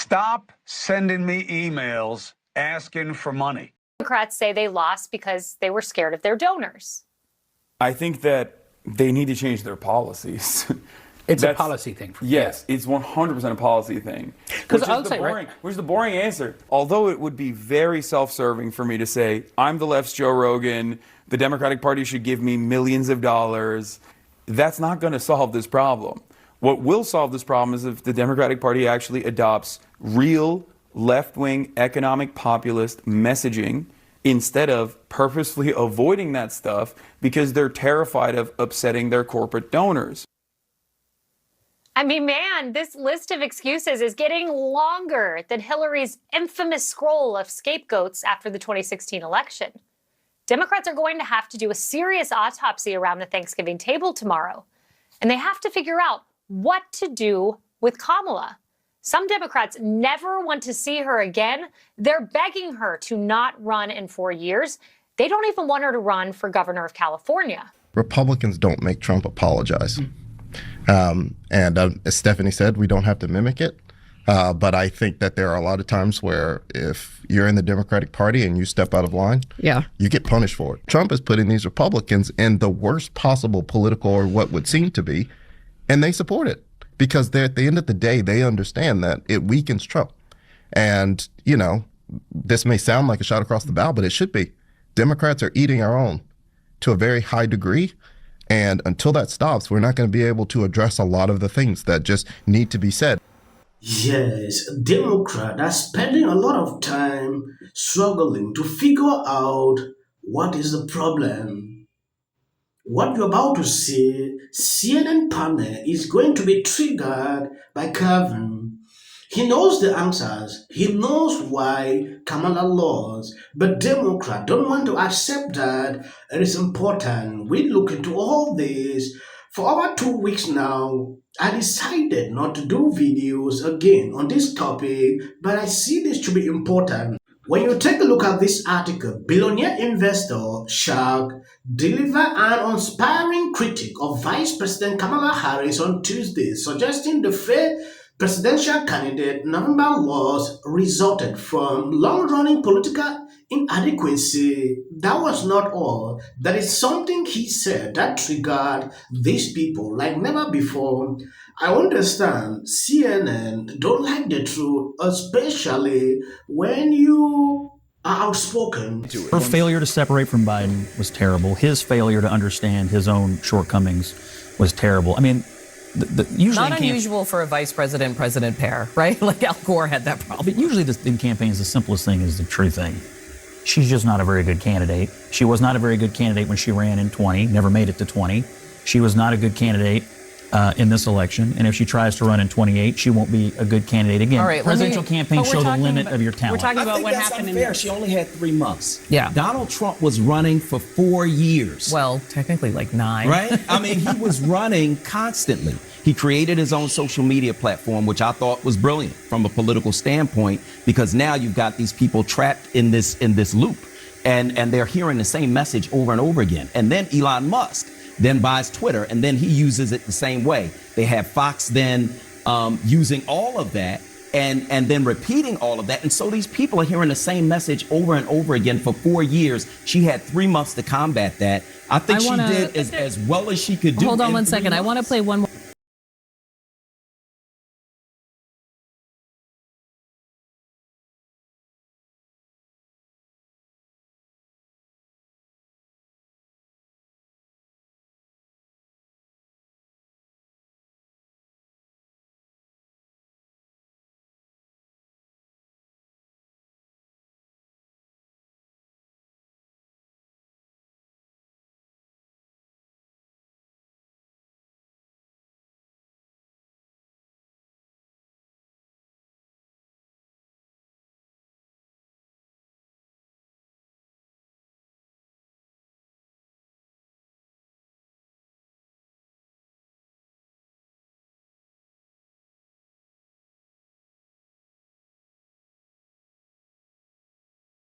Stop sending me emails asking for money. Democrats say they lost because they were scared of their donors. I think that they need to change their policies. It's a policy thing. Yes, it's 100% a policy thing. Which is the boring answer. Although it would be very self-serving for me to say, I'm the left's Joe Rogan, the Democratic Party should give me millions of dollars. That's not going to solve this problem. What will solve this problem is if the Democratic Party actually adopts real left-wing economic populist messaging instead of purposefully avoiding that stuff because they're terrified of upsetting their corporate donors. I mean, man, this list of excuses is getting longer than Hillary's infamous scroll of scapegoats after the 2016 election. Democrats are going to have to do a serious autopsy around the Thanksgiving table tomorrow, and they have to figure out what to do with Kamala. Some Democrats never want to see her again. They're begging her to not run in 4 years. They don't even want her to run for governor of California. Republicans don't make Trump apologize. As Stephanie said, we don't have to mimic it. But I think that there are a lot of times where if you're in the Democratic Party and you step out of line, you get punished for it. Trump is putting these Republicans in the worst possible political, or what would seem to be, and they support it because at the end of the day, they understand that it weakens Trump. And, you know, this may sound like a shot across the bow, but it should be. Democrats are eating our own to a very high degree. And until that stops, we're not going to be able to address a lot of the things that just need to be said. Yes, Democrats are spending a lot of time struggling to figure out what is the problem. What you're about to see, CNN panel is going to be triggered by Kevin. He knows the answers. He knows why Kamala lost. But Democrats don't want to accept that it is important. We look into all this. For over 2 weeks now, I decided not to do videos again on this topic, but I see this to be important. When you take a look at this article, billionaire investor Shark delivered an unsparing critique of Vice President Kamala Harris on Tuesday, suggesting the fair presidential candidate November loss resulted from long-running political inadequacy. That was not all. That is something he said that triggered these people like never before. I understand CNN don't like the truth, especially when you are outspoken. Her failure to separate from Biden was terrible. His failure to understand his own shortcomings was terrible. I mean, usually not unusual for a vice president-president pair, right? Like Al Gore had that problem. But usually in campaigns, the simplest thing is the true thing. She's just not a very good candidate. She was not a very good candidate when she ran in 20, never made it to 20. She was not a good candidate in this election. And if she tries to run in 28, she won't be a good candidate again. All right, presidential campaigns show the limit of your talent. We're talking about what happened in She only had 3 months. Yeah. Donald Trump was running for 4 years. Well, technically like 9. Right? I mean, he was running constantly. He created his own social media platform, which I thought was brilliant from a political standpoint, because now you've got these people trapped in this loop, and they're hearing the same message over and over again. And then Elon Musk then buys Twitter, and then he uses it the same way. They have Fox then using all of that and then repeating all of that. And so these people are hearing the same message over and over again for 4 years. She had 3 months to combat that. I think she did as well as she could do. Hold on one second. I want to play one more.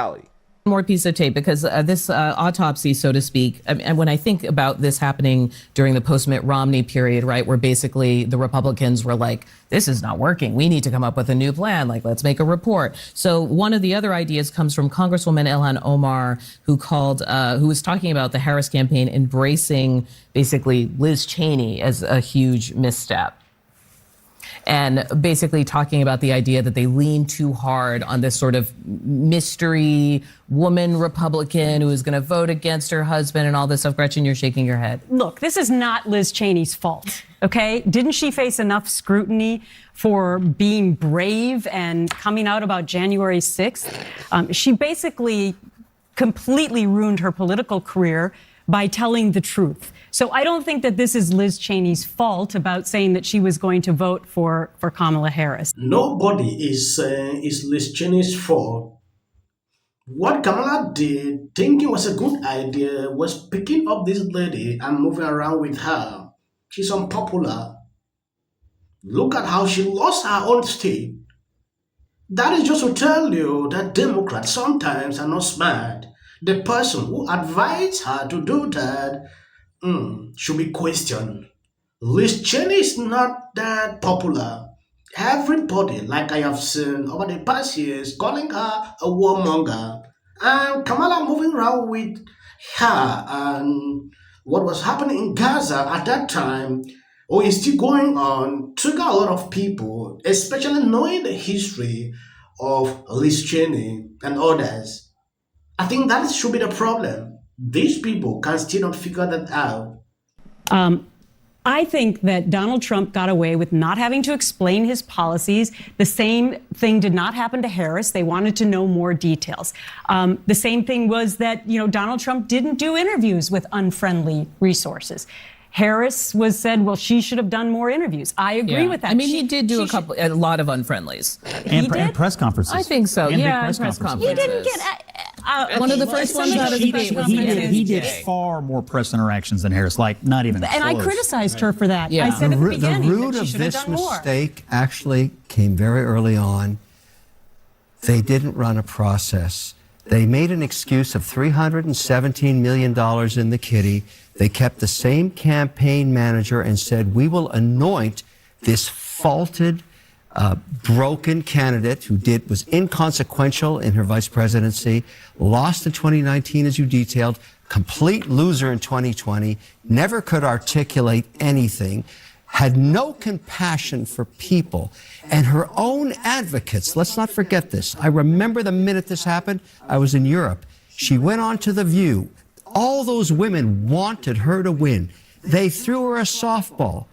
Rally. More piece of tape, because this autopsy, so to speak, and when I think about this happening during the post-Mitt Romney period, right, where basically the Republicans were like, this is not working. We need to come up with a new plan. Like, let's make a report. So one of the other ideas comes from Congresswoman Ilhan Omar, who was talking about the Harris campaign embracing basically Liz Cheney as a huge misstep. And basically talking about the idea that they lean too hard on this sort of mystery woman Republican who is going to vote against her husband and all this stuff. Gretchen, you're shaking your head. Look, this is not Liz Cheney's fault, okay? Didn't she face enough scrutiny for being brave and coming out about January 6th? She basically completely ruined her political career by telling the truth. So I don't think that this is Liz Cheney's fault about saying that she was going to vote for Kamala Harris. Nobody is saying it's Liz Cheney's fault. What Kamala did, thinking was a good idea, was picking up this lady and moving around with her. She's unpopular. Look at how she lost her own state. That is just to tell you that Democrats sometimes are not smart. The person who advised her to do that should be questioned. Liz Cheney is not that popular. Everybody, like I have seen over the past years, calling her a warmonger. And Kamala moving around with her and what was happening in Gaza at that time, or is still going on, trigger a lot of people, especially knowing the history of Liz Cheney and others. I think that should be the problem. These people can still not figure that out. I think that Donald Trump got away with not having to explain his policies. The same thing did not happen to Harris. They wanted to know more details. The same thing was that, Donald Trump didn't do interviews with unfriendly resources. Harris said, well, she should have done more interviews. I agree with that. I mean, he did do a lot of unfriendlies. And press conferences. I think so. And yeah, press conferences. He didn't get one of the first ones out of the gate was he did far more press interactions than Harris, like not even And close. I criticized her for that. Yeah. I said at the beginning the root that she of should have this done more. mistake actually came very early on. They didn't run a process. They made an excuse of $317 million in the kitty. They kept the same campaign manager and said, we will anoint this faulted, broken candidate who was inconsequential in her vice presidency, lost in 2019, as you detailed, complete loser in 2020, never could articulate anything, had no compassion for people and her own advocates. Let's not forget this. I remember the minute this happened, I was in Europe. She went on to The View. All those women wanted her to win. They threw her a softball.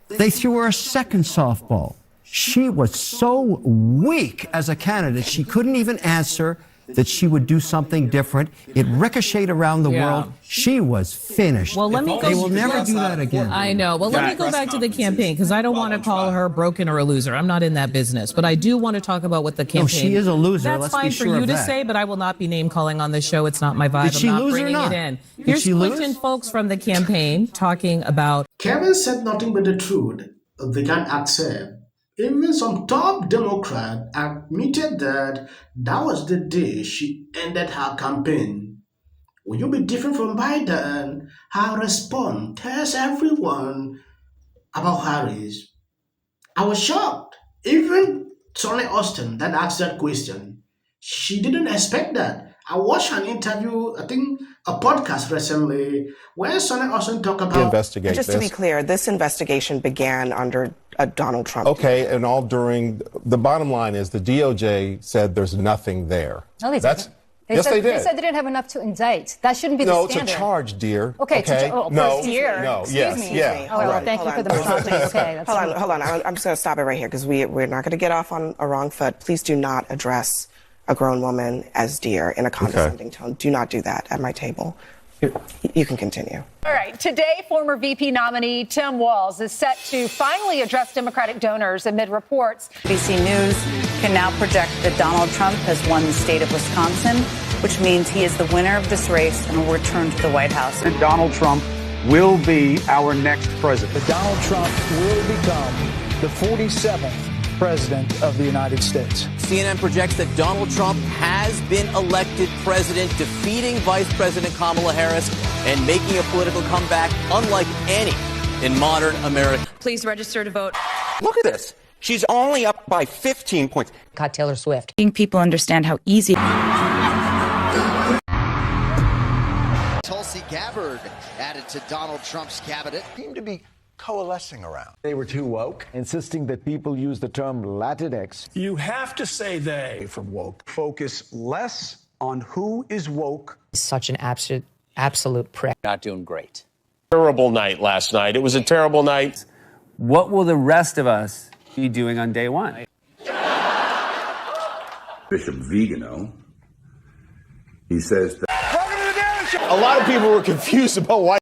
They threw her a second softball. She was so weak as a candidate, she couldn't even answer that she would do something different. It ricocheted around the world. She was finished. Well, They will never do that again. I know. Well, let me go back to the campaign, because I don't want to call her broken or a loser. I'm not in that business. But I do want to talk about what the campaign... No, she is a loser. That's Let's fine be for sure you of to that. say, but I will not be name-calling on this show. It's not my vibe. Did she I'm not lose or bringing not? it in. Did Here's she lose? Clinton folks from the campaign talking about... Kevin said nothing but the truth. They can't accept. Even some top Democrat admitted that was the day she ended her campaign. Will you be different from Biden? Her response tells everyone about Harris. I was shocked. Even Sonny Austin that asked that question, she didn't expect that. I watched an interview, I think a podcast recently, where Sonny Austin talked about... Investigate Just to be clear, this investigation began under Donald Trump. Okay, and all during... The bottom line is the DOJ said there's nothing there. No, they didn't. Yes, they did. They said they didn't have enough to indict. That shouldn't be the No, standard. it's a charge, dear. Okay, no, dear. no, Excuse me. yeah. Oh, well, thank you for the misogyny. Okay, hold on. I'm just going to stop it right here because we're not going to get off on a wrong foot. Please do not address a grown woman as dear in a condescending tone. Do not do that at my table. You can continue. All right. Today, former VP nominee Tim Walz is set to finally address Democratic donors amid reports. ABC News can now project that Donald Trump has won the state of Wisconsin, which means he is the winner of this race and will return to the White House. And Donald Trump will be our next president. Donald Trump will become the 47th President of the United States. CNN projects that Donald Trump has been elected president, defeating Vice President Kamala Harris and making a political comeback unlike any in modern America. Please register to vote. Look at this. She's only up by 15 points. Caught Taylor Swift. I think people understand how easy. Tulsi Gabbard added to Donald Trump's cabinet. Seemed to be coalescing around. They were too woke, insisting that people use the term Latinx. You have to say they from woke. Focus less on who is woke. Such an absolute prick. Not doing great. Terrible night last night. It was a terrible night. What will the rest of us be doing on day one? Bishop Vigano, he says that a lot of people were confused about why